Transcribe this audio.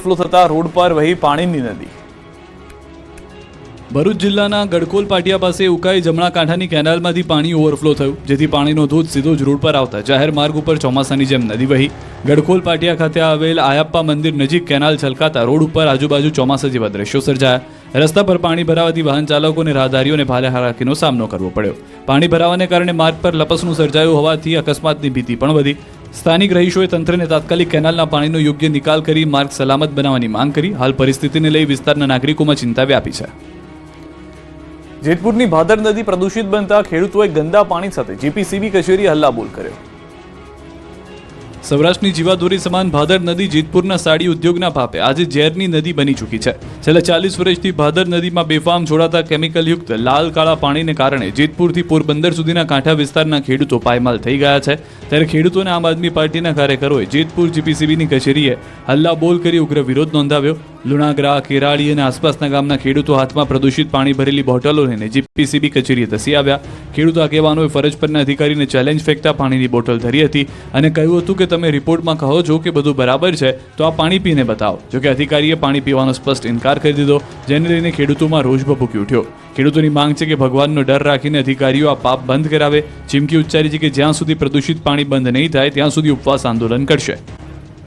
Overflow થતા road પર વહી પાણીની નદી। ભરૂચ જિલ્લાના ગડકોલ પાટિયા પાસે ઉકાઈ જમણા કાંઠાની કેનાલમાંથી પાણી ઓવરફ્લો થયું, જેથી પાણીનો ધોધ સીધો જ રોડ પર આવતા જાહેર માર્ગ ઉપર ચોમાસાની જેમ નદી વહી। ગડકોલ પાટિયા ખાતે આવેલ આયપ્પા મંદિર નજીક કેનાલ છલકાતા રોડ ઉપર આજુબાજુ ચોમાસા જેવા દ્રશ્યો સર્જાયા। રસ્તા પર પાણી ભરાવાથી વાહન ચાલકો અને રાહદારીઓને ભારે હાલાકીનો સામનો કરવો પડ્યો। પાણી ભરાવાને કારણે માર્ગ પર લપસણું સર્જાયું હોવાથી અકસ્માતની ભીતિ પણ વધી। સ્થાનિક રહીશોએ તંત્રને તાત્કાલિક કેનાલના પાણીનો યોગ્ય નિકાલ કરી માર્ગ સલામત બનાવવાની માંગ કરી। હાલ પરિસ્થિતિને લઈ વિસ્તારના નાગરિકોમાં ચિંતા વ્યાપી છે। જેતપુરની ભાદર નદી પ્રદૂષિત બનતા ખેડૂતોએ ગંદા પાણી સાથે જીપીસીબી કચેરી હલ્લાબોલ કર્યો। સૌરાષ્ટ્રની જીવાદોરી સમાન ભાદર નદી જેતપુરના સાડી ઉદ્યોગના પાપે આજે ઝેરની નદી બની ચૂકી છે। છેલ્લા 40 વર્ષથી ભાદર નદીમાં બેફામ છોડાતા કેમિકલયુક્ત લાલ કાળા પાણીને કારણે જેતપુરથી પોરબંદર સુધીના કાંઠા વિસ્તારના ખેડૂતો પાયમાલ થઈ ગયા છે। ત્યારે ખેડૂતોને આમ આદમી પાર્ટીના કાર્યકરોએ જેતપુર જીપીસીબીની કચેરીએ હલ્લાબોલ કરી ઉગ્ર વિરોધ નોંધાવ્યો। લુણાગરા, કેરાળી અને આસપાસના ગામના ખેડૂતો હાથમાં પ્રદૂષિત પાણી ભરેલી બોટલો લઈને જીપીસીબી કચેરીએ ધસી આવ્યા। ખેડૂત આગેવાનોએ ફરજ પરના અધિકારીને ચેલેન્જ ફેંકતા પાણીની બોટલ ધરી હતી અને કહ્યું હતું કે તમે રિપોર્ટમાં કહો છો કે બધું બરાબર છે તો આ પાણી પીને બતાવો। જોકે અધિકારીએ પાણી પીવાનો સ્પષ્ટ ઇનકાર કરી દીધો, જેને લઈને ખેડૂતોમાં રોષ ભભૂકી ઉઠ્યો। ખેડૂતોની માંગ છે કે ભગવાનનો ડર રાખીને અધિકારીઓ આ પાપ બંધ કરાવે। ચીમકી ઉચ્ચારી છે કે જ્યાં સુધી પ્રદૂષિત પાણી બંધ નહીં થાય ત્યાં સુધી ઉપવાસ આંદોલન કરશે।